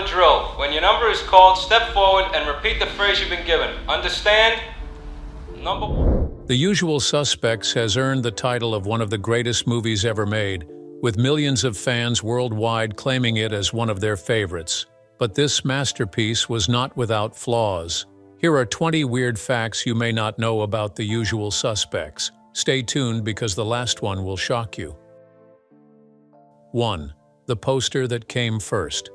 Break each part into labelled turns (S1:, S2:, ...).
S1: the drill. When your number is called, step forward and repeat the phrase you've been given. Understand? Number 1.
S2: The Usual Suspects has earned the title of one of the greatest movies ever made, with millions of fans worldwide claiming it as one of their favorites. But this masterpiece was not without flaws. Here are 20 weird facts you may not know about The Usual Suspects. Stay tuned because the last one will shock you. 1. The poster that came first.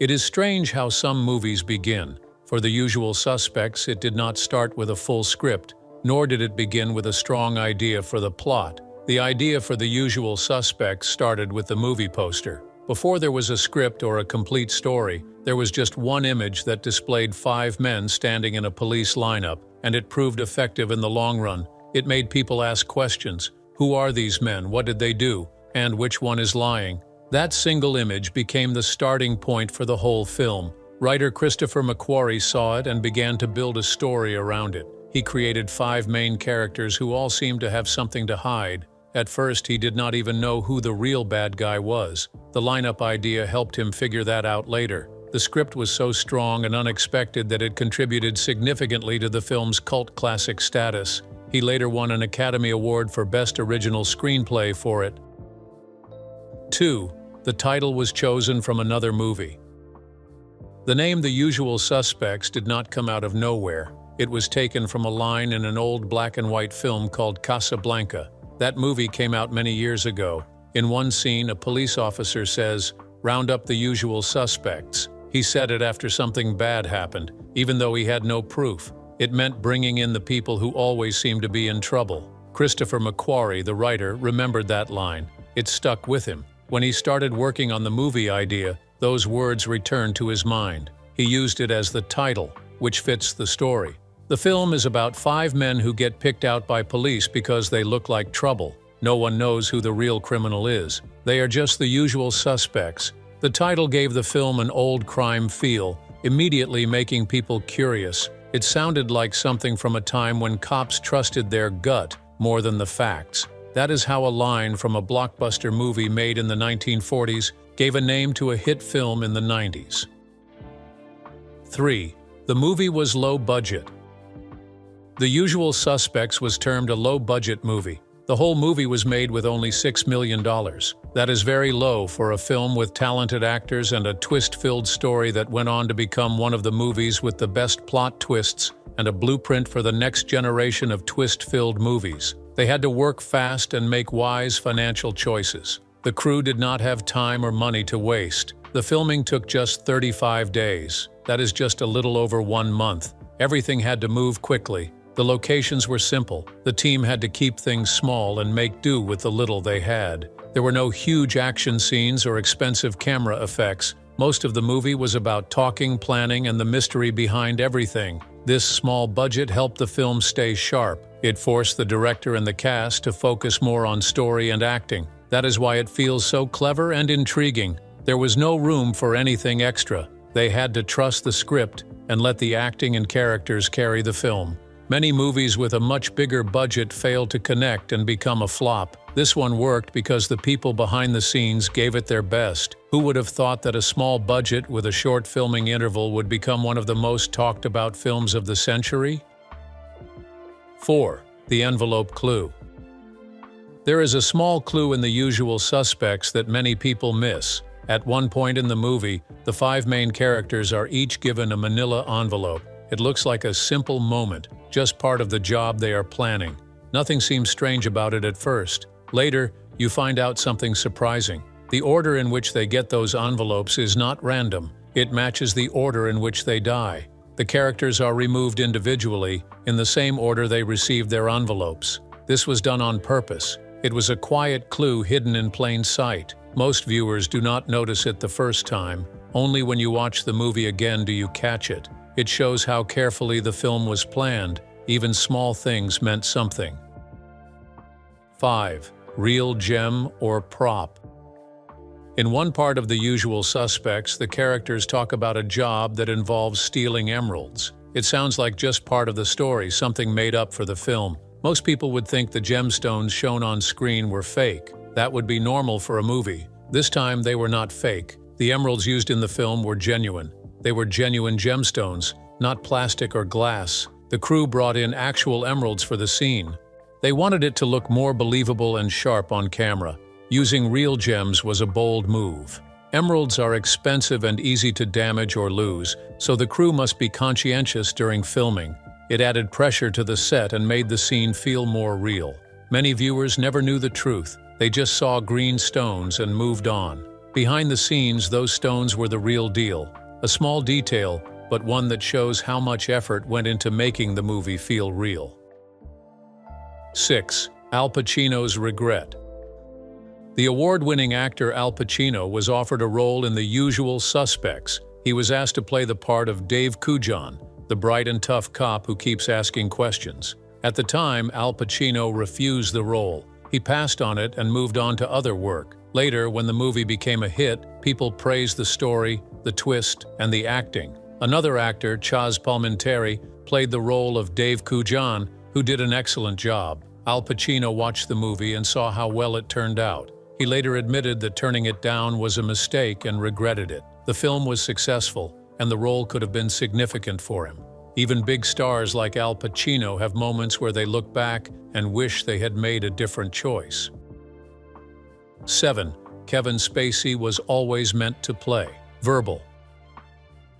S2: It is strange how some movies begin. For The Usual Suspects, it did not start with a full script, nor did it begin with a strong idea for the plot. The idea for The Usual Suspects started with the movie poster. Before there was a script or a complete story, there was just one image that displayed 5 men standing in a police lineup, and it proved effective in the long run. It made people ask questions. Who are these men? What did they do? And which one is lying? That single image became the starting point for the whole film. Writer Christopher McQuarrie saw it and began to build a story around it. He created 5 main characters who all seemed to have something to hide. At first, he did not even know who the real bad guy was. The lineup idea helped him figure that out later. The script was so strong and unexpected that it contributed significantly to the film's cult classic status. He later won an Academy Award for Best Original Screenplay for it. 2. The title was chosen from another movie. The name The Usual Suspects did not come out of nowhere. It was taken from a line in an old black-and-white film called Casablanca. That movie came out many years ago. In one scene, a police officer says, "Round up the usual suspects." He said it after something bad happened, even though he had no proof. It meant bringing in the people who always seem to be in trouble. Christopher McQuarrie, the writer, remembered that line. It stuck with him. When he started working on the movie idea, those words returned to his mind. He used it as the title, which fits the story. The film is about 5 men who get picked out by police because they look like trouble. No one knows who the real criminal is. They are just the usual suspects. The title gave the film an old crime feel, immediately making people curious. It sounded like something from a time when cops trusted their gut more than the facts. That is how a line from a blockbuster movie made in the 1940s gave a name to a hit film in the 90s. 3. The movie was low budget. The Usual Suspects was termed a low-budget movie. The whole movie was made with only $6 million. That is very low for a film with talented actors and a twist-filled story that went on to become one of the movies with the best plot twists and a blueprint for the next generation of twist-filled movies. They had to work fast and make wise financial choices. The crew did not have time or money to waste. The filming took just 35 days. That is just a little over 1 month. Everything had to move quickly. The locations were simple. The team had to keep things small and make do with the little they had. There were no huge action scenes or expensive camera effects. Most of the movie was about talking, planning, and the mystery behind everything. This small budget helped the film stay sharp. It forced the director and the cast to focus more on story and acting. That is why it feels so clever and intriguing. There was no room for anything extra. They had to trust the script and let the acting and characters carry the film. Many movies with a much bigger budget failed to connect and become a flop. This one worked because the people behind the scenes gave it their best. Who would have thought that a small budget with a short filming interval would become one of the most talked about films of the century? 4. The envelope clue. There is a small clue in The Usual Suspects that many people miss. At one point in the movie, the 5 main characters are each given a manila envelope. It looks like a simple moment, just part of the job they are planning. Nothing seems strange about it at first. Later, you find out something surprising. The order in which they get those envelopes is not random. It matches the order in which they die. The characters are removed individually, in the same order they received their envelopes. This was done on purpose. It was a quiet clue hidden in plain sight. Most viewers do not notice it the first time. Only when you watch the movie again do you catch it. It shows how carefully the film was planned. Even small things meant something. 5. Real gem or prop. In one part of The Usual Suspects, the characters talk about a job that involves stealing emeralds. It sounds like just part of the story, something made up for the film. Most people would think the gemstones shown on screen were fake. That would be normal for a movie. This time they were not fake. The emeralds used in the film were genuine. They were genuine gemstones, not plastic or glass. The crew brought in actual emeralds for the scene. They wanted it to look more believable and sharp on camera. Using real gems was a bold move. Emeralds are expensive and easy to damage or lose, so the crew must be conscientious during filming. It added pressure to the set and made the scene feel more real. Many viewers never knew the truth. They just saw green stones and moved on. Behind the scenes, those stones were the real deal. A small detail, but one that shows how much effort went into making the movie feel real. 6. Al Pacino's regret. The award-winning actor Al Pacino was offered a role in The Usual Suspects. He was asked to play the part of Dave Cujon, the bright and tough cop who keeps asking questions. At the time, Al Pacino refused the role. He passed on it and moved on to other work. Later, when the movie became a hit, people praised the story, the twist, and the acting. Another actor, Chaz Palminteri, played the role of Dave Cujon, who did an excellent job. Al Pacino watched the movie and saw how well it turned out. He later admitted that turning it down was a mistake and regretted it. The film was successful, and the role could have been significant for him. Even big stars like Al Pacino have moments where they look back and wish they had made a different choice. 7. Kevin Spacey was always meant to play. Verbal.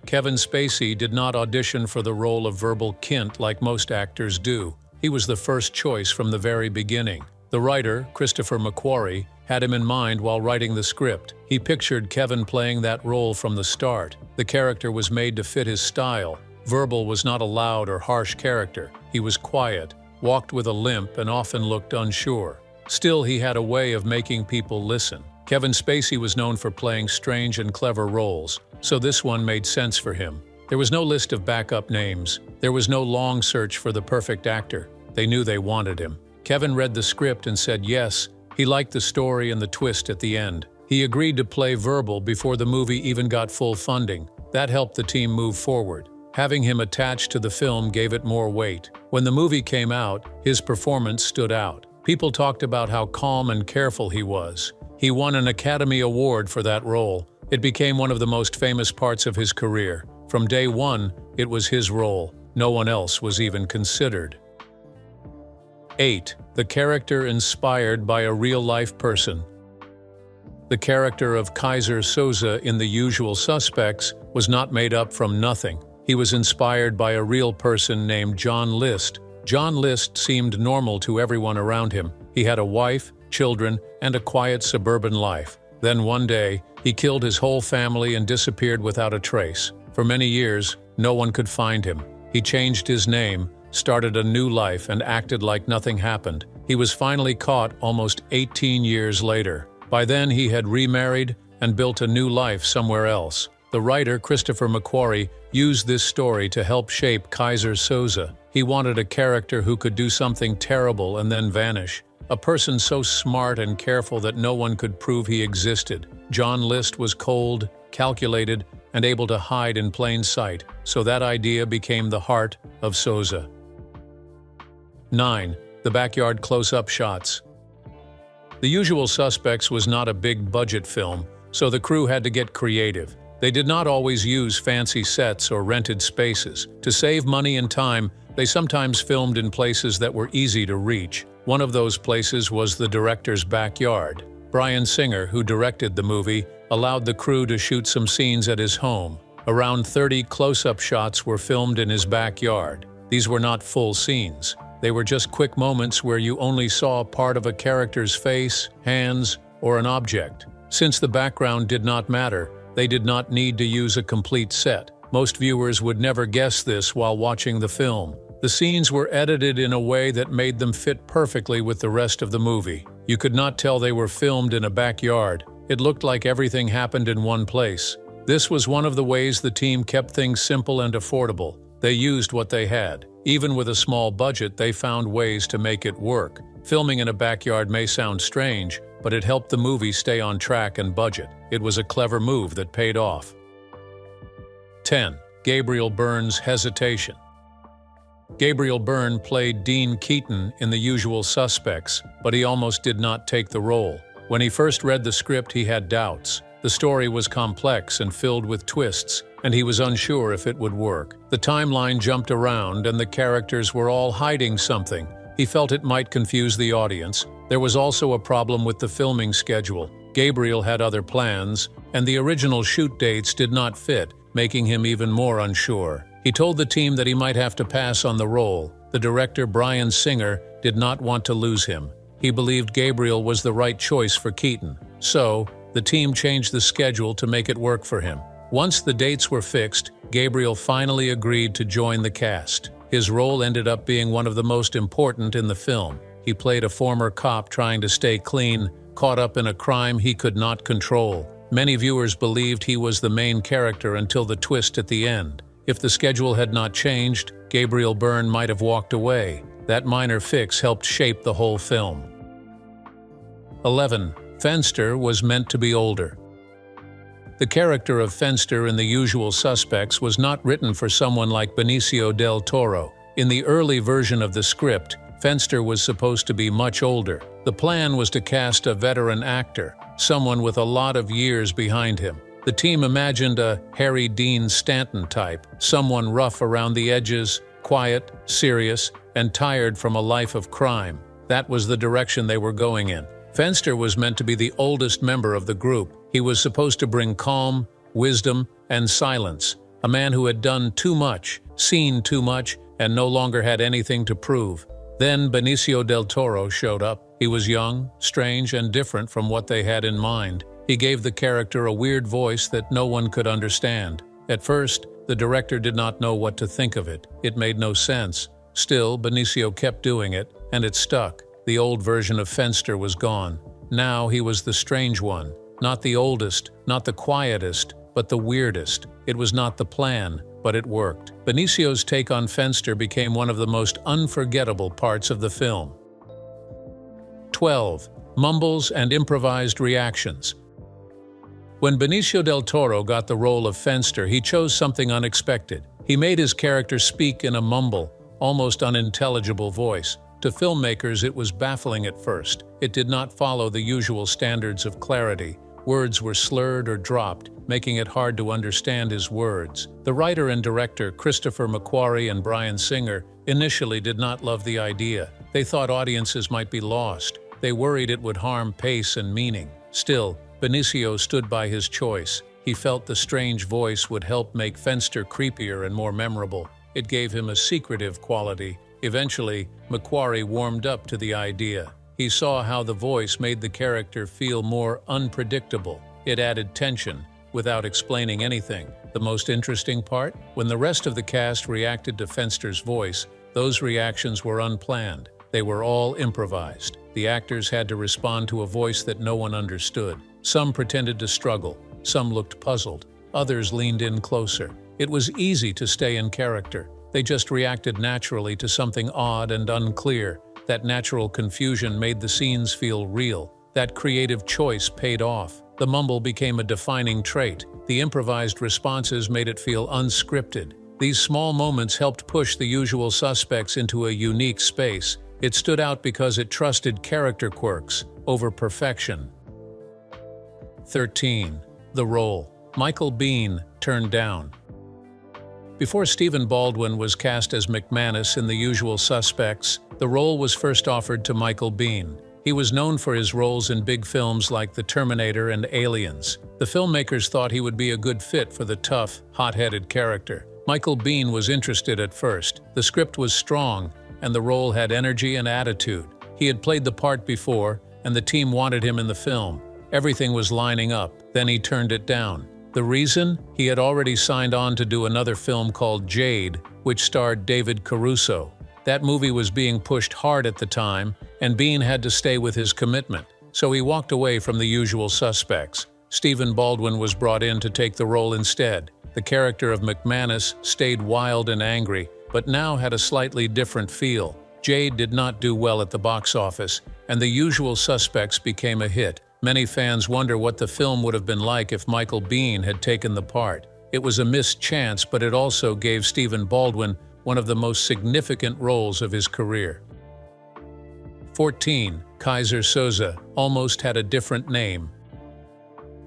S2: Kevin Spacey did not audition for the role of Verbal Kint like most actors do. He was the first choice from the very beginning. The writer, Christopher McQuarrie, had him in mind while writing the script. He pictured Kevin playing that role from the start. The character was made to fit his style. Verbal was not a loud or harsh character. He was quiet, walked with a limp, and often looked unsure. Still, he had a way of making people listen. Kevin Spacey was known for playing strange and clever roles, so this one made sense for him. There was no list of backup names. There was no long search for the perfect actor. They knew they wanted him. Kevin read the script and said yes. He liked the story and the twist at the end. He agreed to play Verbal before the movie even got full funding. That helped the team move forward. Having him attached to the film gave it more weight. When the movie came out, his performance stood out. People talked about how calm and careful he was. He won an Academy Award for that role. It became one of the most famous parts of his career. From day one, it was his role. No one else was even considered. 8. The character inspired by a real-life person. The character of Kaiser Soze in The Usual Suspects was not made up from nothing. He was inspired by a real person named John List. John List seemed normal to everyone around him. He had a wife, children, and a quiet suburban life. Then one day, he killed his whole family and disappeared without a trace. For many years, no one could find him. He changed his name, started a new life, and acted like nothing happened. He was finally caught almost 18 years later. By then, he had remarried and built a new life somewhere else. The writer, Christopher McQuarrie, used this story to help shape Kaiser Soze. He wanted a character who could do something terrible and then vanish. A person so smart and careful that no one could prove he existed. John List was cold, calculated, and able to hide in plain sight, so that idea became the heart of Soze. 9. The backyard close-up shots. The Usual Suspects was not a big-budget film, so the crew had to get creative. They did not always use fancy sets or rented spaces. To save money and time, they sometimes filmed in places that were easy to reach. One of those places was the director's backyard. Bryan Singer, who directed the movie, allowed the crew to shoot some scenes at his home. Around 30 close-up shots were filmed in his backyard. These were not full scenes. They were just quick moments where you only saw part of a character's face, hands, or an object. Since the background did not matter, they did not need to use a complete set. Most viewers would never guess this while watching the film. The scenes were edited in a way that made them fit perfectly with the rest of the movie. You could not tell they were filmed in a backyard. It looked like everything happened in one place. This was one of the ways the team kept things simple and affordable. They used what they had. Even with a small budget, they found ways to make it work. Filming in a backyard may sound strange, but it helped the movie stay on track and budget. It was a clever move that paid off. 10. Gabriel Byrne's hesitation. Gabriel Byrne played Dean Keaton in The Usual Suspects, but he almost did not take the role. When he first read the script, he had doubts. The story was complex and filled with twists, and he was unsure if it would work. The timeline jumped around, and the characters were all hiding something. He felt it might confuse the audience. There was also a problem with the filming schedule. Gabriel had other plans, and the original shoot dates did not fit, making him even more unsure. He told the team that he might have to pass on the role. The director, Bryan Singer, did not want to lose him. He believed Gabriel was the right choice for Keaton. So, the team changed the schedule to make it work for him. Once the dates were fixed, Gabriel finally agreed to join the cast. His role ended up being one of the most important in the film. He played a former cop trying to stay clean, caught up in a crime he could not control. Many viewers believed he was the main character until the twist at the end. If the schedule had not changed, Gabriel Byrne might have walked away. That minor fix helped shape the whole film. 11. Fenster was meant to be older. The character of Fenster in The Usual Suspects was not written for someone like Benicio del Toro. In the early version of the script, Fenster was supposed to be much older. The plan was to cast a veteran actor, someone with a lot of years behind him. The team imagined a Harry Dean Stanton type, someone rough around the edges, quiet, serious, and tired from a life of crime. That was the direction they were going in. Fenster was meant to be the oldest member of the group. He was supposed to bring calm, wisdom, and silence. A man who had done too much, seen too much, and no longer had anything to prove. Then Benicio del Toro showed up. He was young, strange, and different from what they had in mind. He gave the character a weird voice that no one could understand. At first, the director did not know what to think of it. It made no sense. Still, Benicio kept doing it, and it stuck. The old version of Fenster was gone. Now he was the strange one. Not the oldest, not the quietest, but the weirdest. It was not the plan, but it worked. Benicio's take on Fenster became one of the most unforgettable parts of the film. 12. Mumbles and improvised reactions. When Benicio del Toro got the role of Fenster, he chose something unexpected. He made his character speak in a mumble, almost unintelligible voice. To filmmakers, it was baffling at first. It did not follow the usual standards of clarity. Words were slurred or dropped, making it hard to understand his words. The writer and director, Christopher McQuarrie and Bryan Singer, initially did not love the idea. They thought audiences might be lost. They worried it would harm pace and meaning. Still, Benicio stood by his choice. He felt the strange voice would help make Fenster creepier and more memorable. It gave him a secretive quality. Eventually, McQuarrie warmed up to the idea. He saw how the voice made the character feel more unpredictable. It added tension, without explaining anything. The most interesting part? When the rest of the cast reacted to Fenster's voice, those reactions were unplanned. They were all improvised. The actors had to respond to a voice that no one understood. Some pretended to struggle, some looked puzzled, others leaned in closer. It was easy to stay in character. They just reacted naturally to something odd and unclear. That natural confusion made the scenes feel real. That creative choice paid off. The mumble became a defining trait. The improvised responses made it feel unscripted. These small moments helped push The Usual Suspects into a unique space. It stood out because it trusted character quirks over perfection. 13. The role. Michael Biehn turned down. Before Stephen Baldwin was cast as McManus in The Usual Suspects, the role was first offered to Michael Biehn. He was known for his roles in big films like The Terminator and Aliens. The filmmakers thought he would be a good fit for the tough, hot-headed character. Michael Biehn was interested at first. The script was strong, and the role had energy and attitude. He had played the part before, and the team wanted him in the film. Everything was lining up. Then he turned it down. The reason? He had already signed on to do another film called Jade, which starred David Caruso. That movie was being pushed hard at the time, and Biehn had to stay with his commitment. So he walked away from The Usual Suspects. Stephen Baldwin was brought in to take the role instead. The character of McManus stayed wild and angry, but now had a slightly different feel. Jade did not do well at the box office, and The Usual Suspects became a hit. Many fans wonder what the film would have been like if Michael Biehn had taken the part. It was a missed chance, but it also gave Stephen Baldwin one of the most significant roles of his career. 14. Kaiser Soze almost had a different name.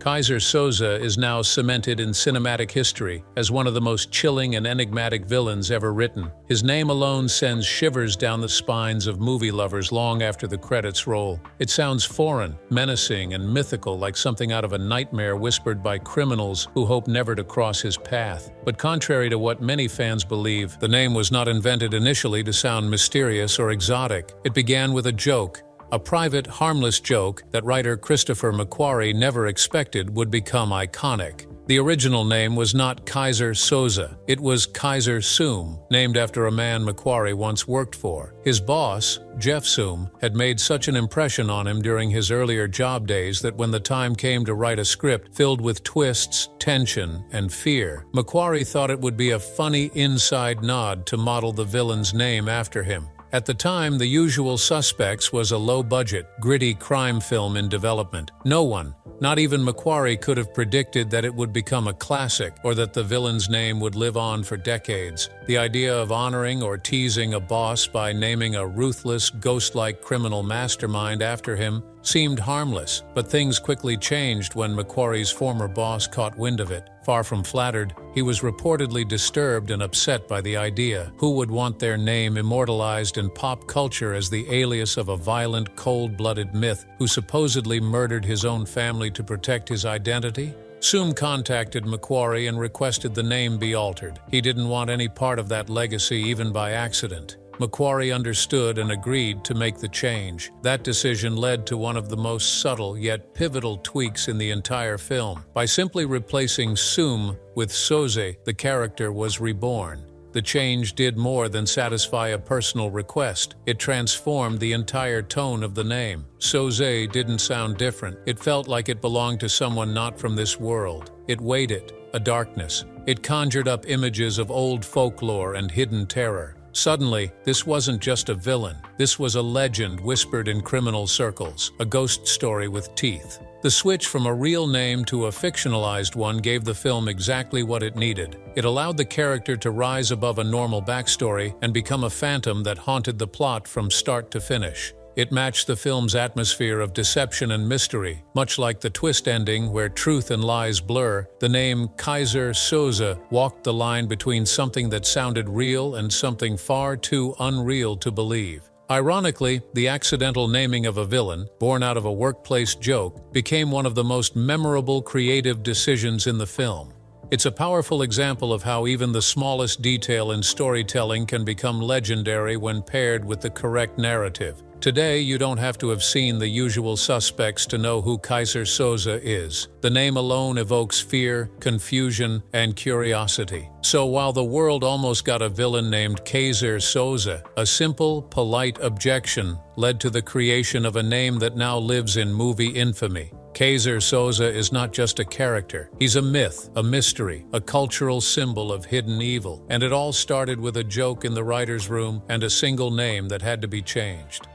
S2: Kaiser Soze is now cemented in cinematic history as one of the most chilling and enigmatic villains ever written. His name alone sends shivers down the spines of movie lovers long after the credits roll. It sounds foreign, menacing, and mythical, like something out of a nightmare whispered by criminals who hope never to cross his path. But contrary to what many fans believe, the name was not invented initially to sound mysterious or exotic. It began with a joke. A private, harmless joke that writer Christopher McQuarrie never expected would become iconic. The original name was not Kaiser Soze, it was Kaiser Soom, named after a man McQuarrie once worked for. His boss, Jeff Soom, had made such an impression on him during his earlier job days that when the time came to write a script filled with twists, tension, and fear, McQuarrie thought it would be a funny inside nod to model the villain's name after him. At the time, The Usual Suspects was a low-budget, gritty crime film in development. No one, not even McQuarrie, could have predicted that it would become a classic or that the villain's name would live on for decades. The idea of honoring or teasing a boss by naming a ruthless, ghost-like criminal mastermind after him seemed harmless, but things quickly changed when McQuarrie's former boss caught wind of it. Far from flattered, he was reportedly disturbed and upset by the idea. Who would want their name immortalized in pop culture as the alias of a violent, cold-blooded myth who supposedly murdered his own family to protect his identity? Soom contacted McQuarrie and requested the name be altered. He didn't want any part of that legacy, even by accident. McQuarrie understood and agreed to make the change. That decision led to one of the most subtle yet pivotal tweaks in the entire film. By simply replacing Soom with Soze, the character was reborn. The change did more than satisfy a personal request. It transformed the entire tone of the name. Soze didn't sound different. It felt like it belonged to someone not from this world. It waited, a darkness. It conjured up images of old folklore and hidden terror. Suddenly, this wasn't just a villain. This was a legend whispered in criminal circles, a ghost story with teeth. The switch from a real name to a fictionalized one gave the film exactly what it needed. It allowed the character to rise above a normal backstory and become a phantom that haunted the plot from start to finish. It matched the film's atmosphere of deception and mystery. Much like the twist ending where truth and lies blur, the name Kaiser Soze walked the line between something that sounded real and something far too unreal to believe. Ironically, the accidental naming of a villain, born out of a workplace joke, became one of the most memorable creative decisions in the film. It's a powerful example of how even the smallest detail in storytelling can become legendary when paired with the correct narrative. Today, you don't have to have seen The Usual Suspects to know who Kaiser Soze is. The name alone evokes fear, confusion, and curiosity. So while the world almost got a villain named Kaiser Soze, a simple, polite objection led to the creation of a name that now lives in movie infamy. Kaiser Soze is not just a character. He's a myth, a mystery, a cultural symbol of hidden evil. And it all started with a joke in the writer's room and a single name that had to be changed.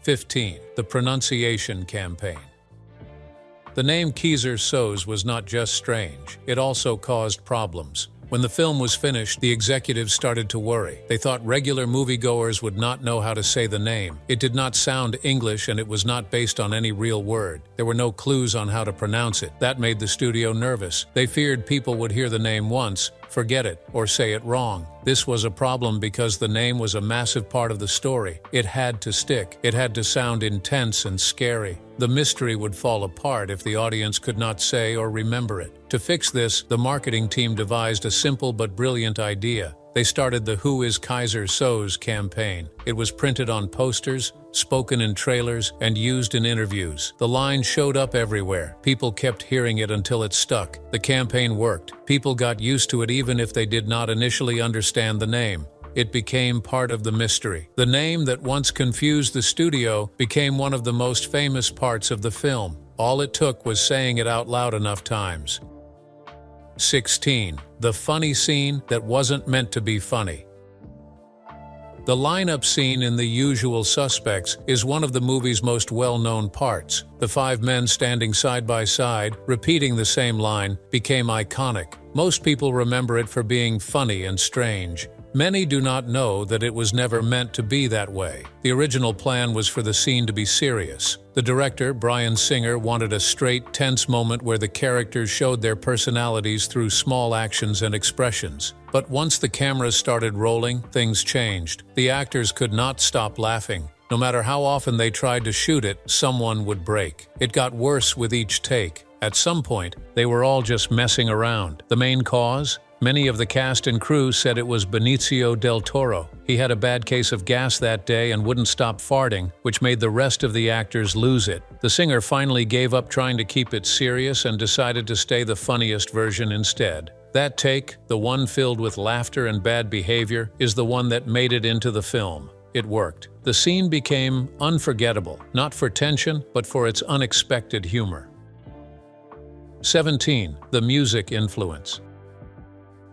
S2: 15. The Pronunciation Campaign. The name Kaiser Soze was not just strange, it also caused problems. When the film was finished, the executives started to worry. They thought regular moviegoers would not know how to say the name. It did not sound English and it was not based on any real word. There were no clues on how to pronounce it. That made the studio nervous. They feared people would hear the name once, forget it, or say it wrong. This was a problem because the name was a massive part of the story. It had to stick. It had to sound intense and scary. The mystery would fall apart if the audience could not say or remember it. To fix this, the marketing team devised a simple but brilliant idea. They started the Who is Kaiser Soze campaign. It was printed on posters, spoken in trailers, and used in interviews. The line showed up everywhere. People kept hearing it until it stuck. The campaign worked. People got used to it even if they did not initially understand the name. It became part of the mystery. The name that once confused the studio became one of the most famous parts of the film. All it took was saying it out loud enough times. 16. The funny scene that wasn't meant to be funny. The lineup scene in The Usual Suspects is one of the movie's most well-known parts. The 5 men standing side by side, repeating the same line, became iconic. Most people remember it for being funny and strange. Many do not know that it was never meant to be that way. The original plan was for the scene to be serious. The director, Bryan Singer, wanted a straight, tense moment where the characters showed their personalities through small actions and expressions. But once the cameras started rolling, things changed. The actors could not stop laughing. No matter how often they tried to shoot it, someone would break. It got worse with each take. At some point, they were all just messing around. The main cause? Many of the cast and crew said it was Benicio del Toro. He had a bad case of gas that day and wouldn't stop farting, which made the rest of the actors lose it. The singer finally gave up trying to keep it serious and decided to stay the funniest version instead. That take, the one filled with laughter and bad behavior, is the one that made it into the film. It worked. The scene became unforgettable, not for tension, but for its unexpected humor. 17. The music influence.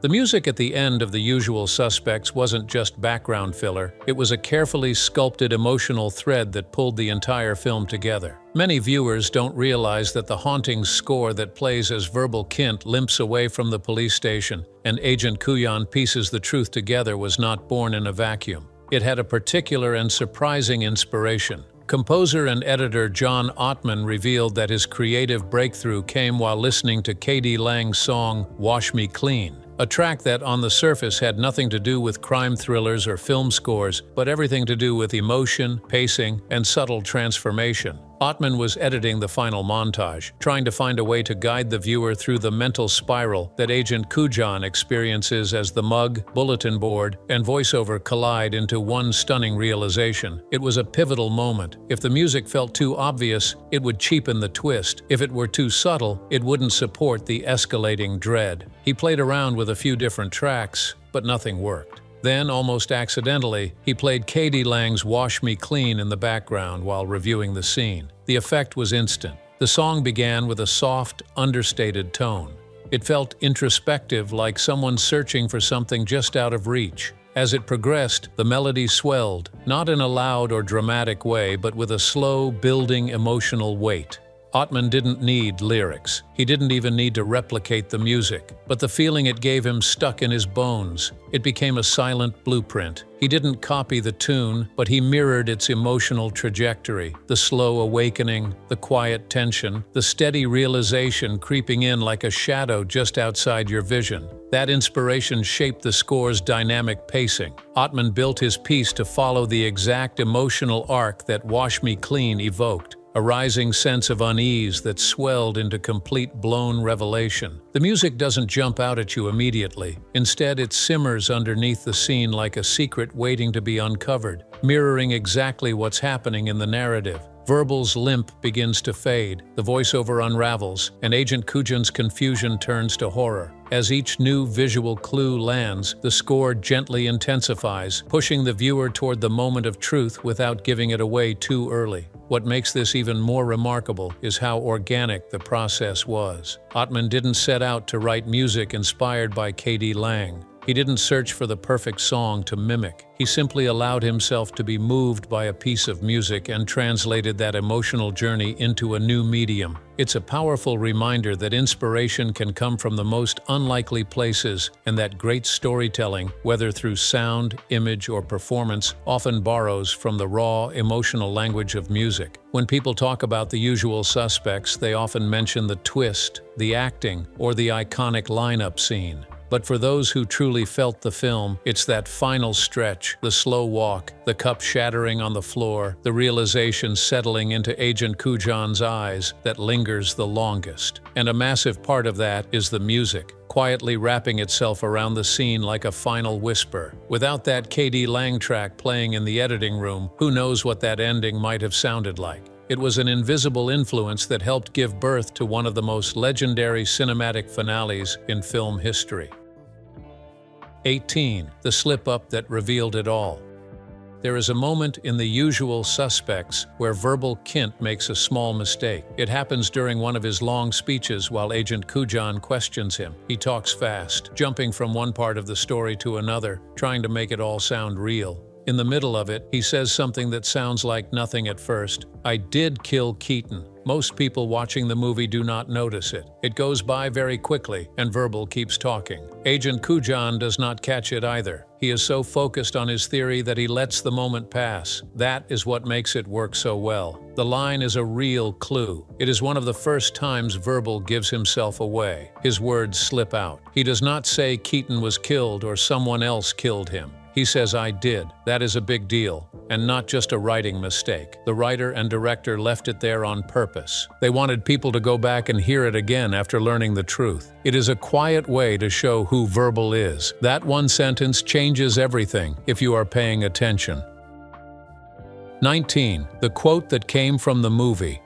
S2: The music at the end of The Usual Suspects wasn't just background filler, it was a carefully sculpted emotional thread that pulled the entire film together. Many viewers don't realize that the haunting score that plays as Verbal Kint limps away from the police station and Agent Kujan pieces the truth together was not born in a vacuum. It had a particular and surprising inspiration. Composer and editor John Ottman revealed that his creative breakthrough came while listening to K.D. Lang's song Wash Me Clean, a track that on the surface had nothing to do with crime thrillers or film scores, but everything to do with emotion, pacing, and subtle transformation. Ottman was editing the final montage, trying to find a way to guide the viewer through the mental spiral that Agent Kujan experiences as the mug, bulletin board, and voiceover collide into one stunning realization. It was a pivotal moment. If the music felt too obvious, it would cheapen the twist. If it were too subtle, it wouldn't support the escalating dread. He played around with a few different tracks, but nothing worked. Then, almost accidentally, he played K.D. Lang's Wash Me Clean in the background while reviewing the scene. The effect was instant. The song began with a soft, understated tone. It felt introspective, like someone searching for something just out of reach. As it progressed, the melody swelled, not in a loud or dramatic way, but with a slow, building emotional weight. Ottman didn't need lyrics. He didn't even need to replicate the music, but the feeling it gave him stuck in his bones. It became a silent blueprint. He didn't copy the tune, but he mirrored its emotional trajectory. The slow awakening, the quiet tension, the steady realization creeping in like a shadow just outside your vision. That inspiration shaped the score's dynamic pacing. Ottman built his piece to follow the exact emotional arc that Wash Me Clean evoked. A rising sense of unease that swelled into complete blown revelation. The music doesn't jump out at you immediately. Instead, it simmers underneath the scene like a secret waiting to be uncovered, mirroring exactly what's happening in the narrative. Verbal's limp begins to fade, the voiceover unravels, and Agent Kujan's confusion turns to horror. As each new visual clue lands, the score gently intensifies, pushing the viewer toward the moment of truth without giving it away too early. What makes this even more remarkable is how organic the process was. Ottman didn't set out to write music inspired by K.D. Lang. He didn't search for the perfect song to mimic. He simply allowed himself to be moved by a piece of music and translated that emotional journey into a new medium. It's a powerful reminder that inspiration can come from the most unlikely places and that great storytelling, whether through sound, image, or performance, often borrows from the raw, emotional language of music. When people talk about The Usual Suspects, they often mention the twist, the acting, or the iconic lineup scene. But for those who truly felt the film, it's that final stretch, the slow walk, the cup shattering on the floor, the realization settling into Agent Kujan's eyes that lingers the longest. And a massive part of that is the music, quietly wrapping itself around the scene like a final whisper. Without that K.D. Lang track playing in the editing room, who knows what that ending might have sounded like. It was an invisible influence that helped give birth to one of the most legendary cinematic finales in film history. 18. The slip-up that revealed it all. There is a moment in The Usual Suspects where Verbal Kint makes a small mistake. It happens during one of his long speeches while Agent Kujan questions him. He talks fast, jumping from one part of the story to another, trying to make it all sound real. In the middle of it, he says something that sounds like nothing at first. "I did kill Keaton." Most people watching the movie do not notice it. It goes by very quickly, and Verbal keeps talking. Agent Kujan does not catch it either. He is so focused on his theory that he lets the moment pass. That is what makes it work so well. The line is a real clue. It is one of the first times Verbal gives himself away. His words slip out. He does not say Keaton was killed or someone else killed him. He says, "I did." That is a big deal, and not just a writing mistake. The writer and director left it there on purpose. They wanted people to go back and hear it again after learning the truth. It is a quiet way to show who Verbal is. That one sentence changes everything if you are paying attention. 19. The quote that came from the movie.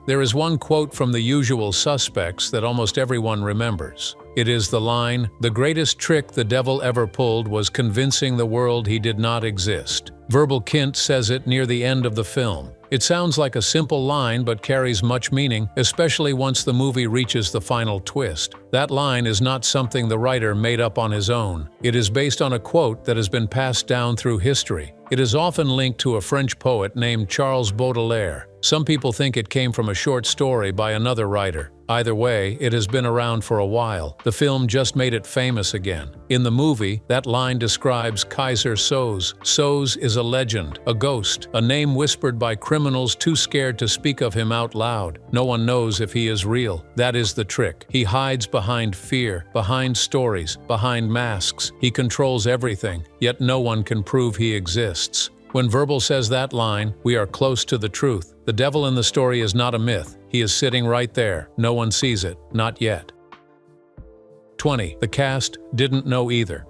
S2: There is one quote from The Usual Suspects that almost everyone remembers. It is the line, "The greatest trick the devil ever pulled was convincing the world he did not exist." Verbal Kint says it near the end of the film. It sounds like a simple line but carries much meaning, especially once the movie reaches the final twist. That line is not something the writer made up on his own. It is based on a quote that has been passed down through history. It is often linked to a French poet named Charles Baudelaire. Some people think it came from a short story by another writer. Either way, it has been around for a while. The film just made it famous again. In the movie, that line describes Kaiser Soze. Soze is a legend, a ghost, a name whispered by criminals too scared to speak of him out loud. No one knows if he is real. That is the trick. He hides behind fear, behind stories, behind masks. He controls everything, yet no one can prove he exists. When Verbal says that line, we are close to the truth. The devil in the story is not a myth. He is sitting right there. No one sees it. Not yet. 20. The cast didn't know either.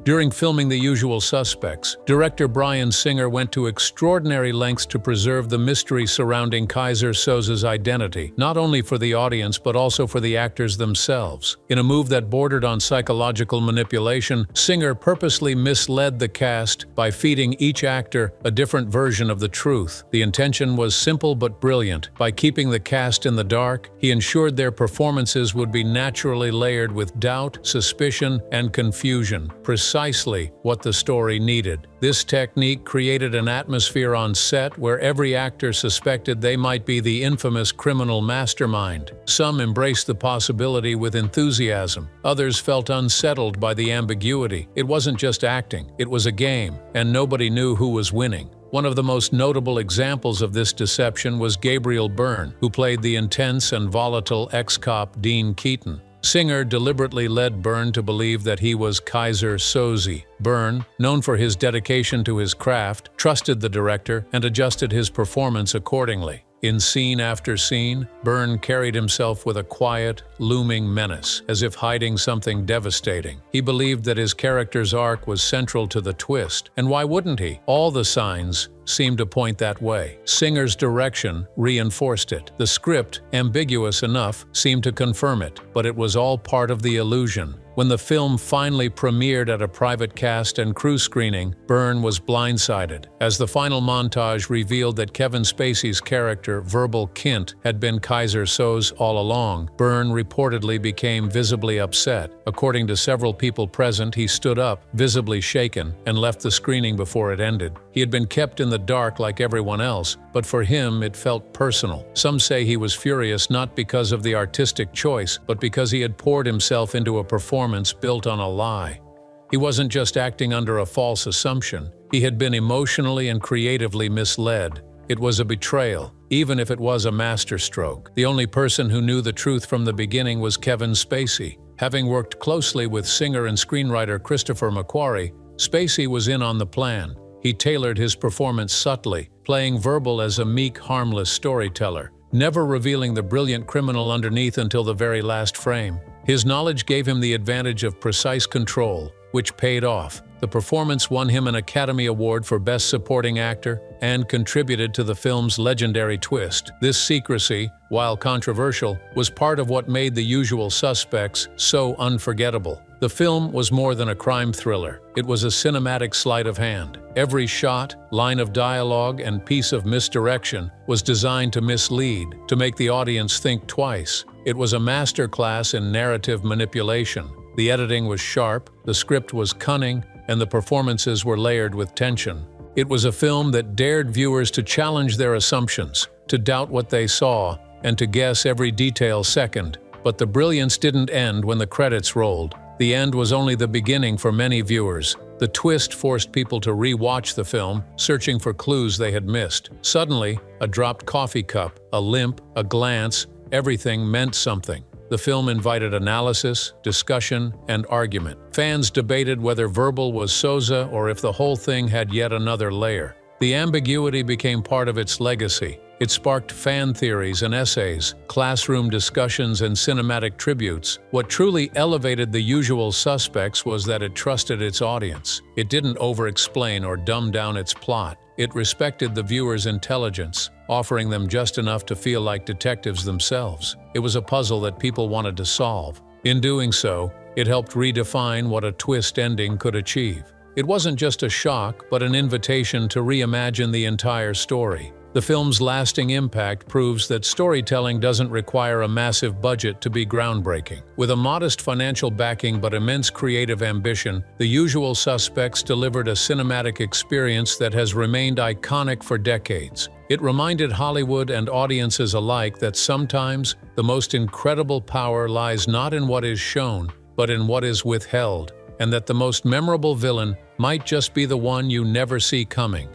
S2: During filming The Usual Suspects, director Bryan Singer went to extraordinary lengths to preserve the mystery surrounding Kaiser Soze's identity, not only for the audience but also for the actors themselves. In a move that bordered on psychological manipulation, Singer purposely misled the cast by feeding each actor a different version of the truth. The intention was simple but brilliant. By keeping the cast in the dark, he ensured their performances would be naturally layered with doubt, suspicion, and confusion. Precisely what the story needed. This technique created an atmosphere on set where every actor suspected they might be the infamous criminal mastermind. Some embraced the possibility with enthusiasm. Others felt unsettled by the ambiguity. It wasn't just acting, it was a game, and nobody knew who was winning. One of the most notable examples of this deception was Gabriel Byrne, who played the intense and volatile ex-cop Dean Keaton. Singer deliberately led Byrne to believe that he was Kaiser Soze. Byrne, known for his dedication to his craft, trusted the director and adjusted his performance accordingly. In scene after scene, Byrne carried himself with a quiet, looming menace, as if hiding something devastating. He believed that his character's arc was central to the twist, and why wouldn't he? All the signs seemed to point that way. Singer's direction reinforced it. The script, ambiguous enough, seemed to confirm it, but it was all part of the illusion. When the film finally premiered at a private cast and crew screening, Byrne was blindsided, as the final montage revealed that Kevin Spacey's character, Verbal Kint, had been Kaiser Soze all along. Byrne reportedly became visibly upset. According to several people present, he stood up, visibly shaken, and left the screening before it ended. He had been kept in the dark like everyone else, but for him it felt personal. Some say he was furious not because of the artistic choice, but because he had poured himself into a performance built on a lie. He wasn't just acting under a false assumption. He had been emotionally and creatively misled. It was a betrayal, even if it was a masterstroke. The only person who knew the truth from the beginning was Kevin Spacey. Having worked closely with singer and screenwriter Christopher McQuarrie, Spacey was in on the plan. He tailored his performance subtly, playing Verbal as a meek, harmless storyteller, never revealing the brilliant criminal underneath until the very last frame. His knowledge gave him the advantage of precise control, which paid off. The performance won him an Academy Award for Best Supporting Actor and contributed to the film's legendary twist. This secrecy, while controversial, was part of what made The Usual Suspects so unforgettable. The film was more than a crime thriller. It was a cinematic sleight of hand. Every shot, line of dialogue, and piece of misdirection was designed to mislead, to make the audience think twice. It was a masterclass in narrative manipulation. The editing was sharp, the script was cunning, and the performances were layered with tension. It was a film that dared viewers to challenge their assumptions, to doubt what they saw, and to guess every detail second. But the brilliance didn't end when the credits rolled. The end was only the beginning for many viewers. The twist forced people to re-watch the film, searching for clues they had missed. Suddenly, a dropped coffee cup, a limp, a glance, everything meant something. The film invited analysis, discussion, and argument. Fans debated whether verbal was soza or if the whole thing had yet another layer. The ambiguity became part of its legacy. It sparked fan theories and essays, classroom discussions, and cinematic tributes. What truly elevated The Usual Suspects was that it trusted its audience. It didn't over-explain or dumb down its plot. It respected the viewer's intelligence, offering them just enough to feel like detectives themselves. It was a puzzle that people wanted to solve. In doing so, it helped redefine what a twist ending could achieve. It wasn't just a shock, but an invitation to reimagine the entire story. The film's lasting impact proves that storytelling doesn't require a massive budget to be groundbreaking. With a modest financial backing but immense creative ambition, The Usual Suspects delivered a cinematic experience that has remained iconic for decades. It reminded Hollywood and audiences alike that sometimes the most incredible power lies not in what is shown, but in what is withheld, and that the most memorable villain might just be the one you never see coming.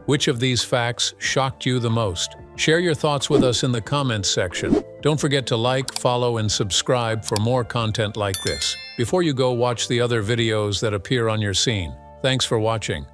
S2: Which of these facts shocked you the most? Share your thoughts with us in the comments section. Don't forget to like, follow, and subscribe for more content like this. Before you go, watch the other videos that appear on your scene. Thanks for watching.